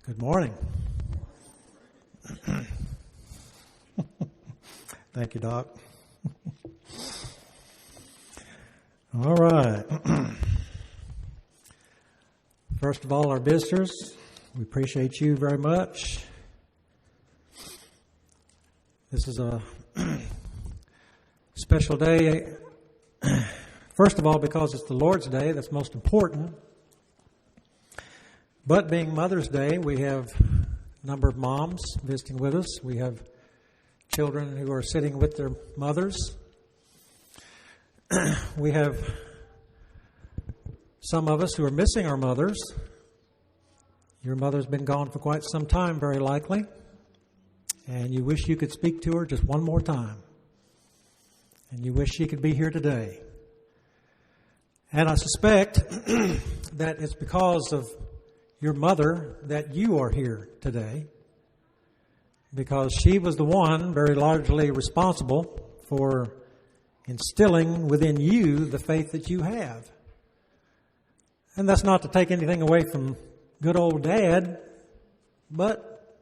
Good morning. Thank you, Doc. All right. First of all, our visitors, we appreciate you very much. This is a special day. First of all, because it's the Lord's Day, that's most important. But being Mother's Day, we have a number of moms visiting with us. We have children who are sitting with their mothers. We have some of us who are missing our mothers. Your mother's been gone for quite some time, very likely. And you wish you could speak to her just one more time. And you wish she could be here today. And I suspect that it's because of your mother that you are here today, because she was the one very largely responsible for instilling within you the faith that you have. And that's not to take anything away from good old Dad, but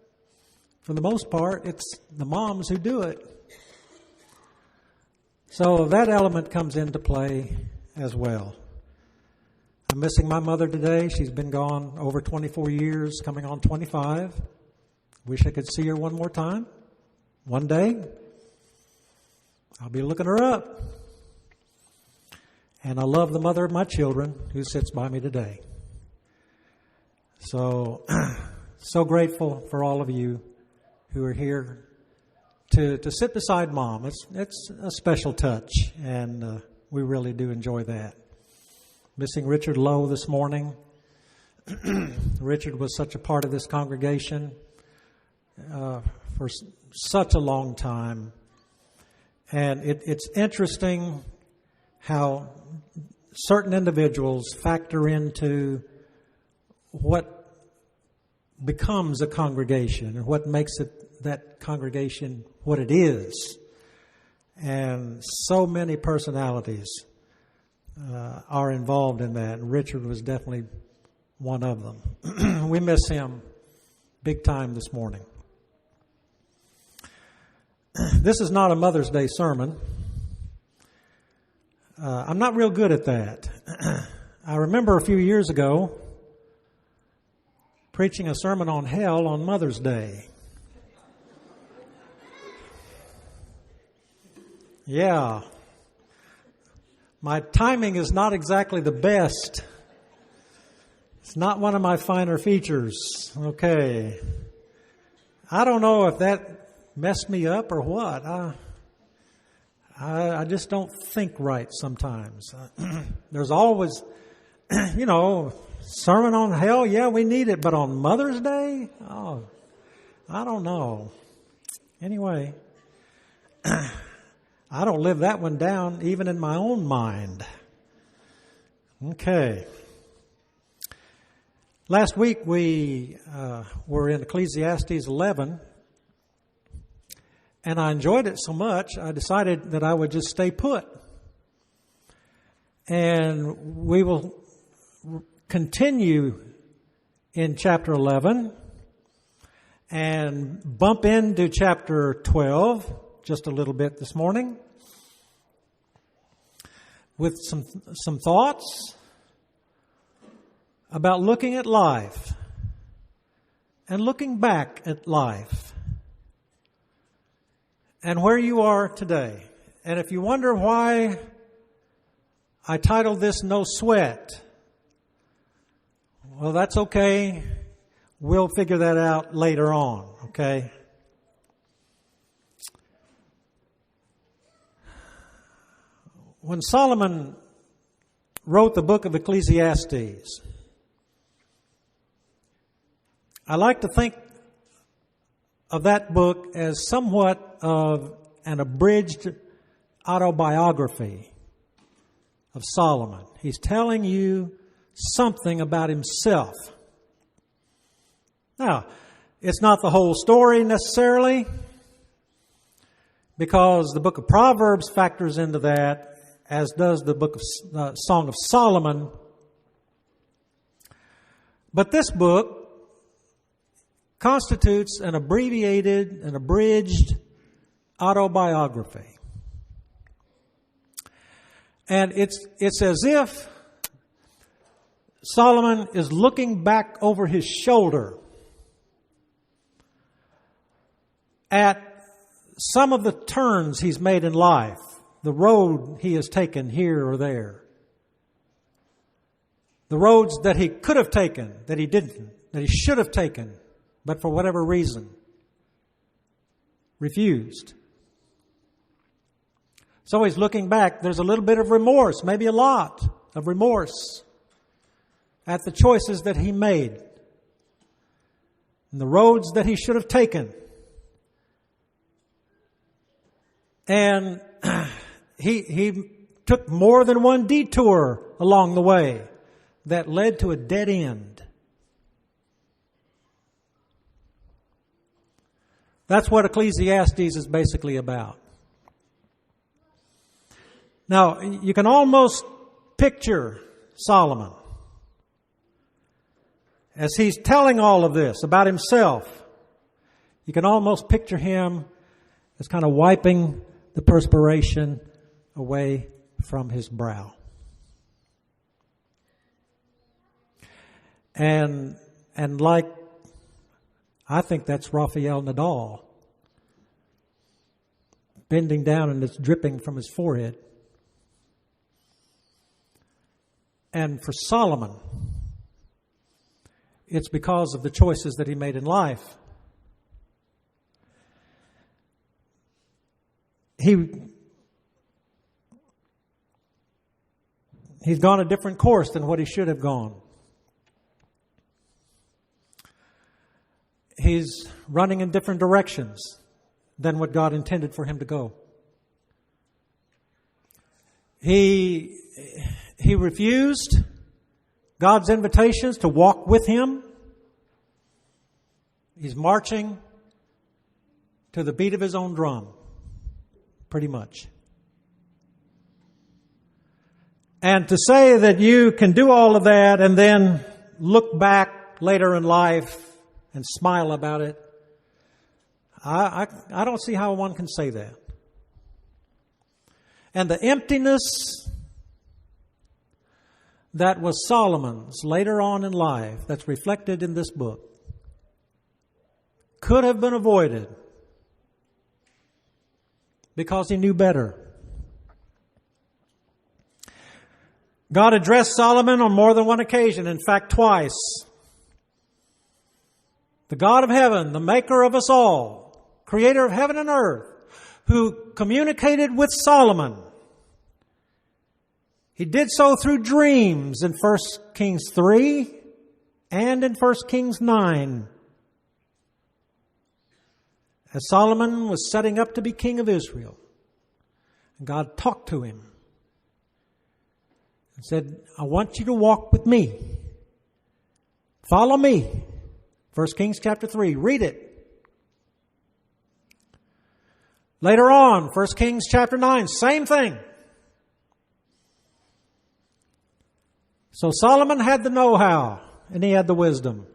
for the most part, it's the moms who do it. So that element comes into play as well. I'm missing my mother today. She's been gone over 24 years, coming on 25. Wish I could see her one more time. One day, I'll be looking her up. And I love the mother of my children who sits by me today. So grateful for all of you who are here to sit beside Mom. It's a special touch, and we really do enjoy that. Missing Richard Lowe this morning. Richard was such a part of this congregation for such a long time. And it's interesting how certain individuals factor into what becomes a congregation and what makes that congregation what it is. And so many personalities are involved in that. And Richard was definitely one of them. We miss him big time this morning. This is not a Mother's Day sermon. I'm not real good at that. I remember a few years ago preaching a sermon on hell on Mother's Day. Yeah. My timing is not exactly the best. It's not one of my finer features. Okay. I don't know if that messed me up or what. I just don't think right sometimes. There's always, sermon on hell, yeah, we need it. But on Mother's Day? Oh, I don't know. Anyway, I don't live that one down even in my own mind. Okay. Last week we were in Ecclesiastes 11, and I enjoyed it so much I decided that I would just stay put. And we will continue in chapter 11 and bump into chapter 12 just a little bit this morning with some thoughts about looking at life and looking back at life and where you are today. And if you wonder why I titled this No Sweat, well, that's okay. We'll figure that out later on, okay? When Solomon wrote the book of Ecclesiastes, I like to think of that book as somewhat of an abridged autobiography of Solomon. He's telling you something about himself. Now, it's not the whole story necessarily, because the book of Proverbs factors into that, as does the book of Song of Solomon. But this book constitutes an abbreviated and abridged autobiography. And it's as if Solomon is looking back over his shoulder at some of the turns he's made in life, the road he has taken here or there, the roads that he could have taken, that he didn't, that he should have taken, but for whatever reason, refused. So he's looking back. There's a little bit of remorse, maybe a lot of remorse at the choices that he made and the roads that he should have taken. And he took more than one detour along the way that led to a dead end. That's what Ecclesiastes is basically about. Now, you can almost picture Solomon as he's telling all of this about himself. You can almost picture him as kind of wiping the perspiration away from his brow. And like, I think that's Rafael Nadal, bending down and it's dripping from his forehead. And for Solomon, it's because of the choices that he made in life. He's gone a different course than what he should have gone. He's running in different directions than what God intended for him to go. He refused God's invitations to walk with him. He's marching to the beat of his own drum, pretty much. And to say that you can do all of that and then look back later in life and smile about it, I don't see how one can say that. And the emptiness that was Solomon's later on in life, that's reflected in this book, could have been avoided because he knew better. God addressed Solomon on more than one occasion, in fact twice. The God of heaven, the maker of us all, creator of heaven and earth, who communicated with Solomon. He did so through dreams in 1 Kings 3 and in 1 Kings 9. As Solomon was setting up to be king of Israel, God talked to him and said, I want you to walk with me. Follow me. 1 Kings chapter 3. Read it. Later on, 1 Kings chapter 9, same thing. So Solomon had the know-how and he had the wisdom.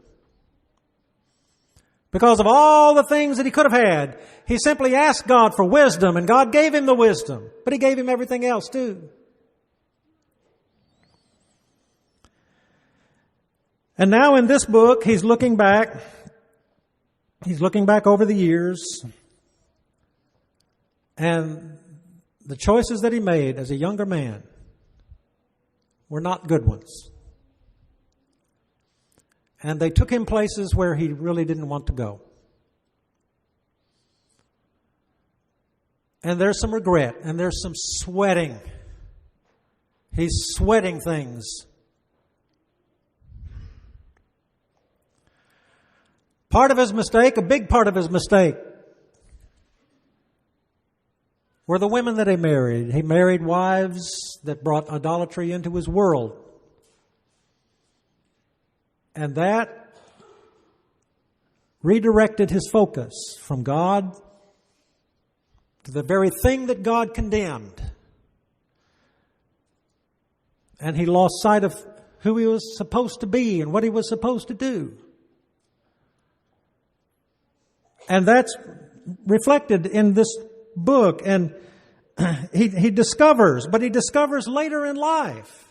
Because of all the things that he could have had, he simply asked God for wisdom and God gave him the wisdom. But he gave him everything else too. And now in this book, he's looking back. He's looking back over the years. And the choices that he made as a younger man were not good ones. And they took him places where he really didn't want to go. And there's some regret and there's some sweating. He's sweating things. Part of his mistake, a big part of his mistake, were the women that he married. He married wives that brought idolatry into his world. And that redirected his focus from God to the very thing that God condemned. And he lost sight of who he was supposed to be and what he was supposed to do. And that's reflected in this book. And he discovers later in life,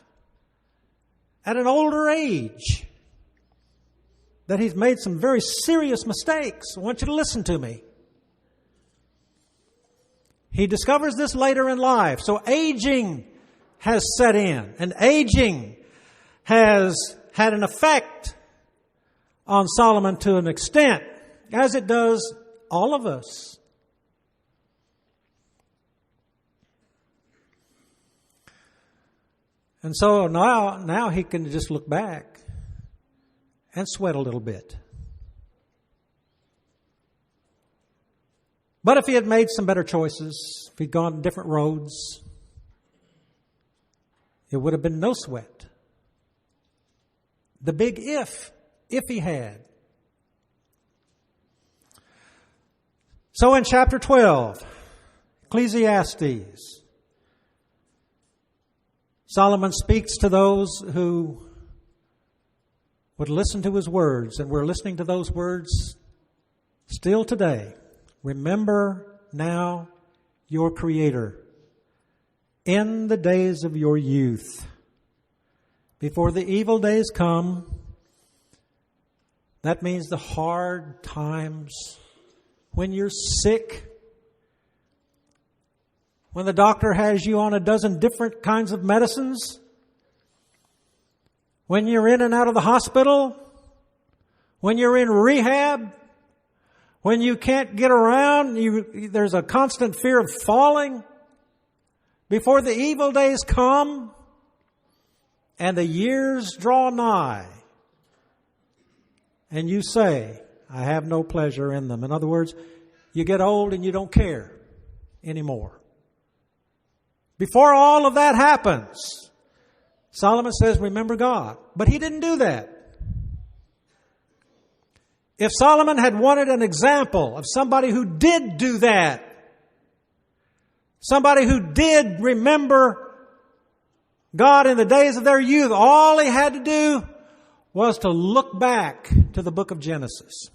at an older age, that he's made some very serious mistakes. I want you to listen to me. He discovers this later in life. So aging has set in, and aging has had an effect on Solomon to an extent, as it does all of us. And so now he can just look back and sweat a little bit. But if he had made some better choices, if he'd gone different roads, it would have been no sweat. The big if he had. So in chapter 12, Ecclesiastes, Solomon speaks to those who would listen to his words, and we're listening to those words still today. Remember now your Creator in the days of your youth, before the evil days come. That means the hard times, when you're sick, when the doctor has you on a dozen different kinds of medicines, when you're in and out of the hospital, when you're in rehab, when you can't get around, there's a constant fear of falling. Before the evil days come and the years draw nigh, and you say, I have no pleasure in them. In other words, you get old and you don't care anymore. Before all of that happens, Solomon says, remember God. But he didn't do that. If Solomon had wanted an example of somebody who did do that, somebody who did remember God in the days of their youth, all he had to do was to look back to the book of Genesis.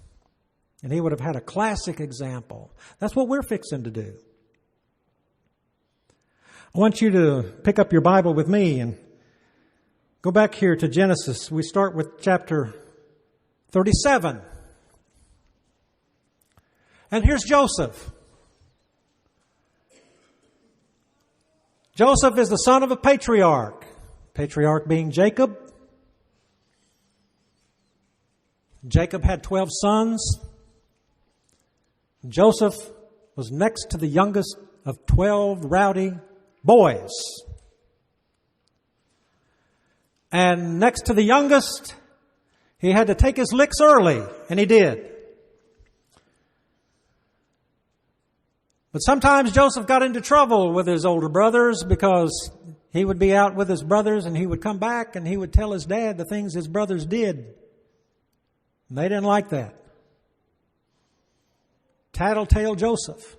And he would have had a classic example. That's what we're fixing to do. I want you to pick up your Bible with me and go back here to Genesis. We start with chapter 37. And here's Joseph. Joseph is the son of a patriarch. Patriarch being Jacob. Jacob had 12 sons. Joseph was next to the youngest of 12 rowdy boys. And next to the youngest, he had to take his licks early, and he did. But sometimes Joseph got into trouble with his older brothers because he would be out with his brothers and he would come back and he would tell his dad the things his brothers did. And they didn't like that. Tattletale Joseph.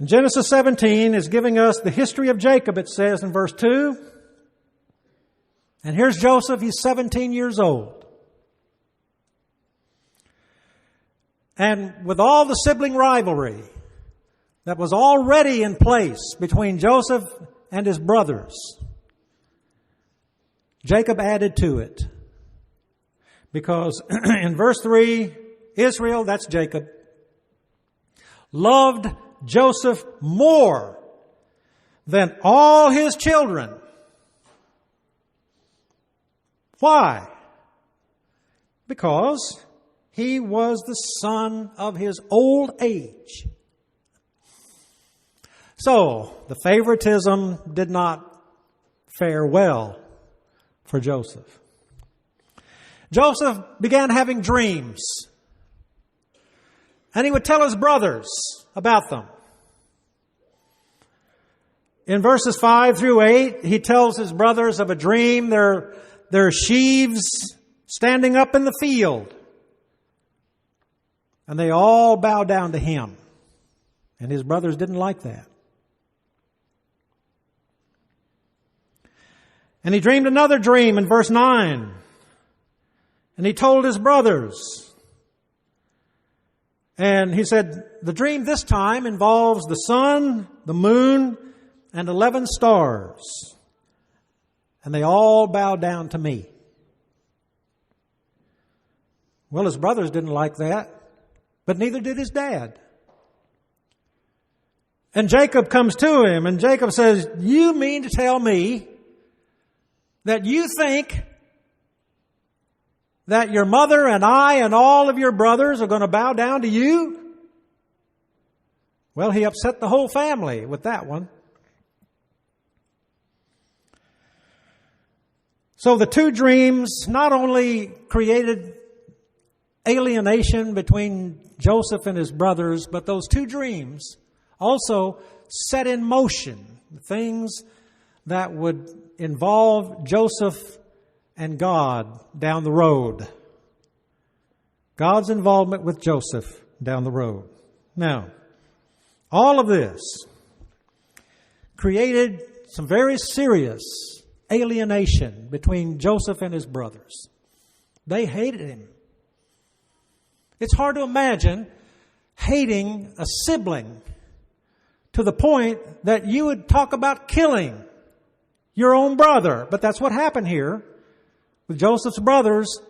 And Genesis 17 is giving us the history of Jacob, it says in verse 2. And here's Joseph, he's 17 years old. And with all the sibling rivalry that was already in place between Joseph and his brothers, Jacob added to it. Because in verse 3, Israel, that's Jacob, loved Joseph more than all his children. Why? Because he was the son of his old age. So, the favoritism did not fare well for Joseph. Joseph began having dreams. And he would tell his brothers about them. In verses 5 through 8, he tells his brothers of a dream. There are sheaves standing up in the field. And they all bow down to him. And his brothers didn't like that. And he dreamed another dream in verse 9. And he told his brothers. And he said, the dream this time involves the sun, the moon, and 11 stars. And they all bow down to me. Well, his brothers didn't like that, but neither did his dad. And Jacob comes to him, and Jacob says, you mean to tell me that you think that your mother and I and all of your brothers are going to bow down to you? Well, he upset the whole family with that one. So the two dreams not only created alienation between Joseph and his brothers, but those two dreams also set in motion things that would involve Joseph and God down the road. God's involvement with Joseph down the road. Now, all of this created some very serious alienation between Joseph and his brothers. They hated him. It's hard to imagine hating a sibling to the point that you would talk about killing your own brother. But that's what happened here with Joseph's brothers.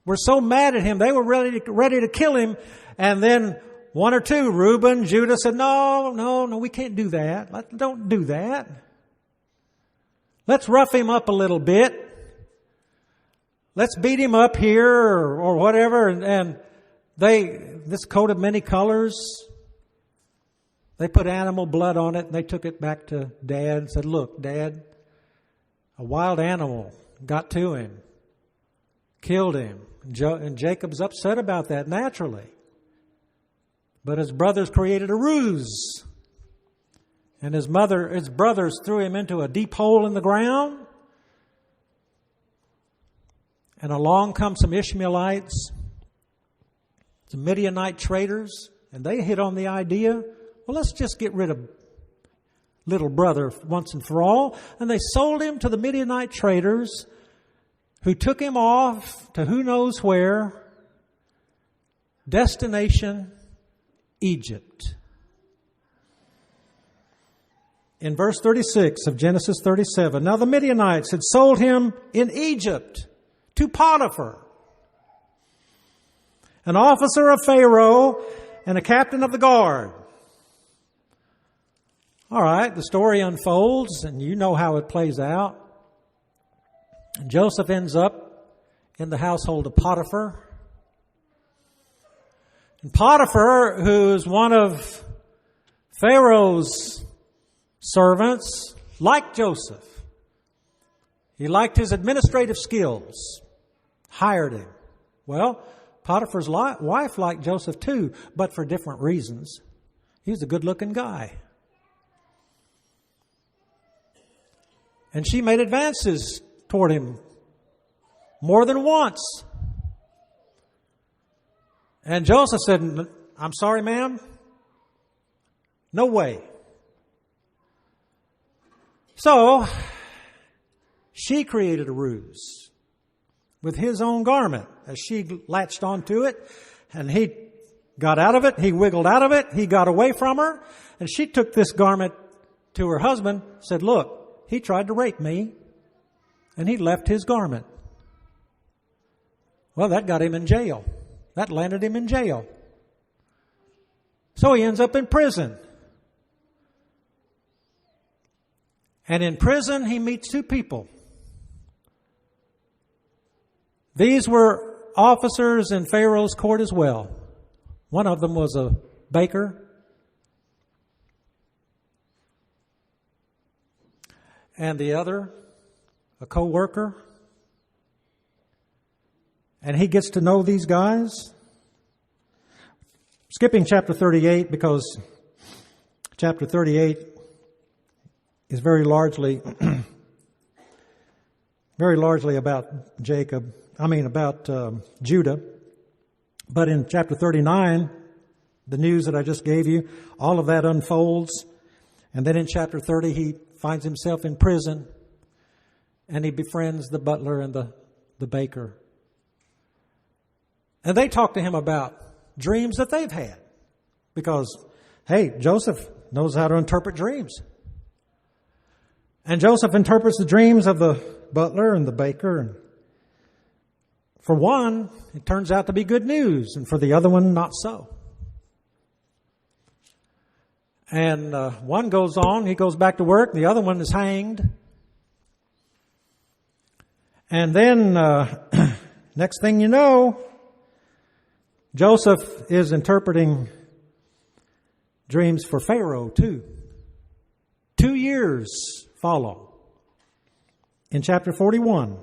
Were so mad at him, they were ready to kill him. And then one or two, Reuben, Judah, said, no, we can't do that. Don't do that. Let's rough him up a little bit. Let's beat him up here or whatever. And this coat of many colors, they put animal blood on it, and they took it back to Dad and said, look, Dad, a wild animal got to him, killed him. And Jacob's upset about that naturally. But his brothers created a ruse. And his brothers threw him into a deep hole in the ground. And along come some Ishmaelites, some Midianite traders, and they hit on the idea, well, let's just get rid of little brother once and for all. And they sold him to the Midianite traders, who took him off to who knows where. Destination, Egypt. In verse 36 of Genesis 37, now the Midianites had sold him in Egypt to Potiphar, an officer of Pharaoh and a captain of the guard. All right, the story unfolds, and you know how it plays out. And Joseph ends up in the household of Potiphar. And Potiphar, who's one of Pharaoh's servants, liked Joseph. He liked his administrative skills, hired him. Well, Potiphar's wife liked Joseph too, but for different reasons. He was a good-looking guy. And she made advances toward him more than once. And Joseph said, I'm sorry, ma'am. No way. So, she created a ruse with his own garment as she latched onto it, and he got out of it, he wiggled out of it, he got away from her, and she took this garment to her husband, said, look, he tried to rape me, and he left his garment. Well, that got him in jail. That landed him in jail. So he ends up in prison. And in prison, he meets two people. These were officers in Pharaoh's court as well. One of them was a baker. And the other, a co-worker. And he gets to know these guys. Skipping chapter 38, because chapter 38 is very largely about Judah. But in chapter 39, the news that I just gave you, all of that unfolds. And then in chapter 30, he finds himself in prison, and he befriends the butler and the baker. And they talk to him about dreams that they've had. Because, hey, Joseph knows how to interpret dreams. And Joseph interprets the dreams of the butler and the baker. And for one, it turns out to be good news. And for the other one, not so. And one goes on, he goes back to work. The other one is hanged. And then, next thing you know, Joseph is interpreting dreams for Pharaoh too. 2 years follow. In chapter 41.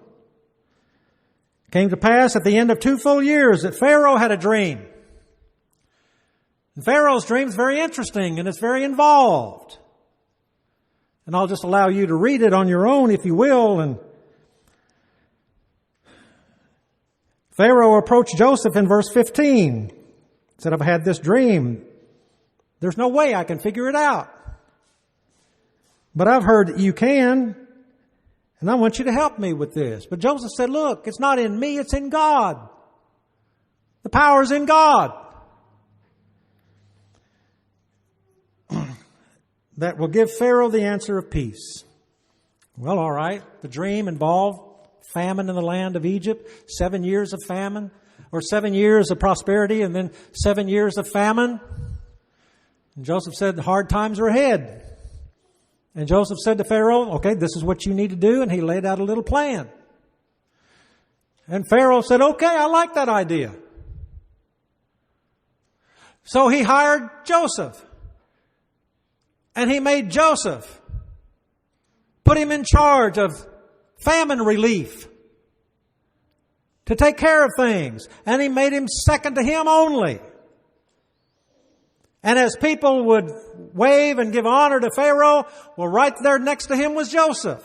Came to pass at the end of 2 full years that Pharaoh had a dream. And Pharaoh's dream is very interesting and it's very involved. And I'll just allow you to read it on your own if you will. And Pharaoh approached Joseph in verse 15. Said, I've had this dream. There's no way I can figure it out. But I've heard that you can. And I want you to help me with this. But Joseph said, look, it's not in me, it's in God. The power is in God. That will give Pharaoh the answer of peace. Well, all right. The dream involved famine in the land of Egypt, 7 years of famine, or 7 years of prosperity, and then 7 years of famine. And Joseph said, the hard times are ahead. And Joseph said to Pharaoh, okay, this is what you need to do. And he laid out a little plan. And Pharaoh said, okay, I like that idea. So he hired Joseph. And he made Joseph, put him in charge of famine relief, to take care of things. And he made him second to him only. And as people would wave and give honor to Pharaoh, well, right there next to him was Joseph.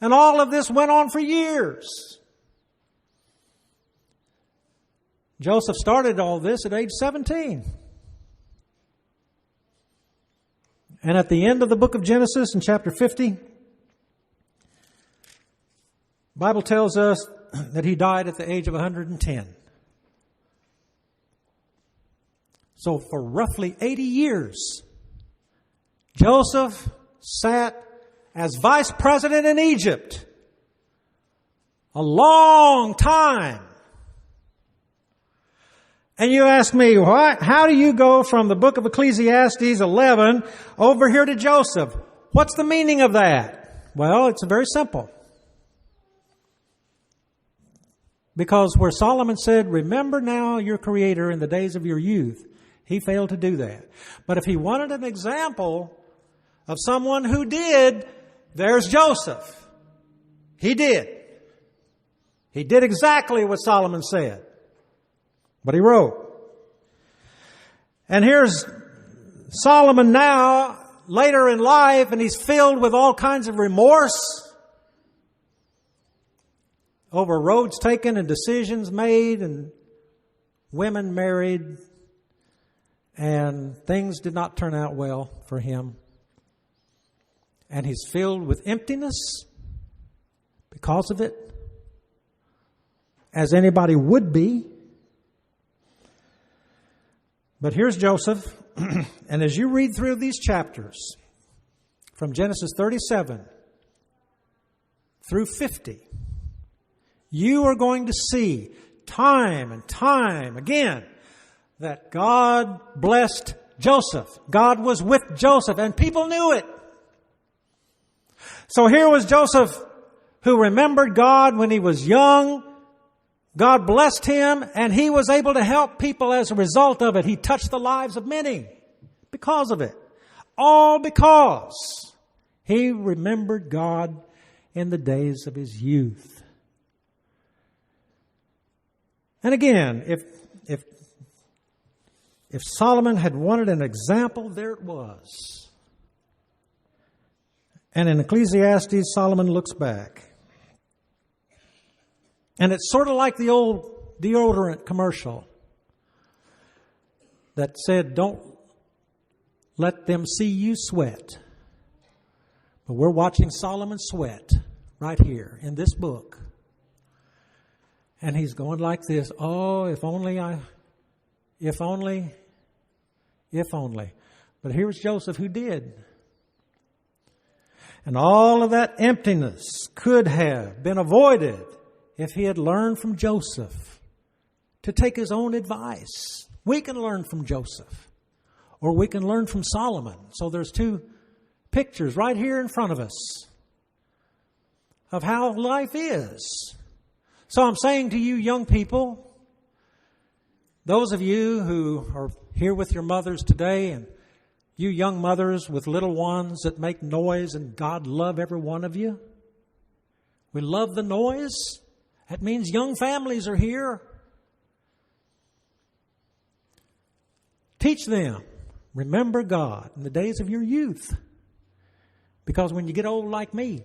And all of this went on for years. Joseph started all this at age 17. And at the end of the book of Genesis in chapter 50, the Bible tells us that he died at the age of 110. So for roughly 80 years, Joseph sat as vice president in Egypt. A long time. And you ask me, how do you go from the book of Ecclesiastes 11 over here to Joseph? What's the meaning of that? Well, it's very simple. Because where Solomon said, remember now your Creator in the days of your youth, he failed to do that. But if he wanted an example of someone who did, there's Joseph. He did. He did exactly what Solomon said. But he wrote. And here's Solomon now, later in life, and he's filled with all kinds of remorse over roads taken and decisions made and women married, and things did not turn out well for him. And he's filled with emptiness because of it, as anybody would be. But here's Joseph, and as you read through these chapters, from Genesis 37 through 50, you are going to see time and time again that God blessed Joseph. God was with Joseph, and people knew it. So here was Joseph, who remembered God when he was young. God blessed him, and he was able to help people as a result of it. He touched the lives of many because of it. All because he remembered God in the days of his youth. And again, if Solomon had wanted an example, there it was. And in Ecclesiastes, Solomon looks back. And it's sort of like the old deodorant commercial that said, don't let them see you sweat. But we're watching Solomon sweat right here in this book. And he's going like this, oh, if only. But here's Joseph who did. And all of that emptiness could have been avoided if he had learned from Joseph to take his own advice. We can learn from Joseph, or we can learn from Solomon. So there's two pictures right here in front of us of how life is. So I'm saying to you young people, those of you who are here with your mothers today, and you young mothers with little ones that make noise, and God love every one of you. We love the noise. That means young families are here. Teach them. Remember God in the days of your youth. Because when you get old like me,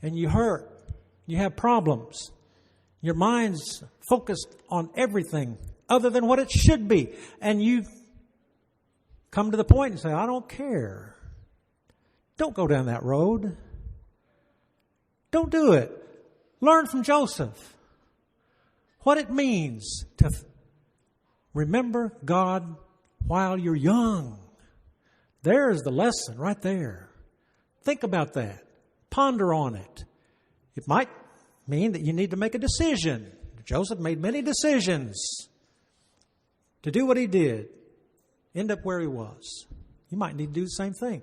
and you hurt, you have problems, your mind's focused on everything other than what it should be, and you come to the point and say, I don't care. Don't go down that road. Don't do it. Learn from Joseph what it means to remember God while you're young. There's the lesson right there. Think about that. Ponder on it. It might mean that you need to make a decision. Joseph made many decisions to do what he did, end up where he was. You might need to do the same thing.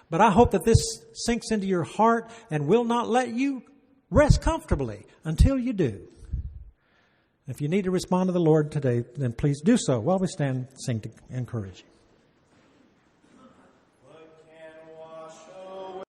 But I hope that this sinks into your heart and will not let you rest comfortably until you do. If you need to respond to the Lord today, then please do so while we stand and sing to encourage you.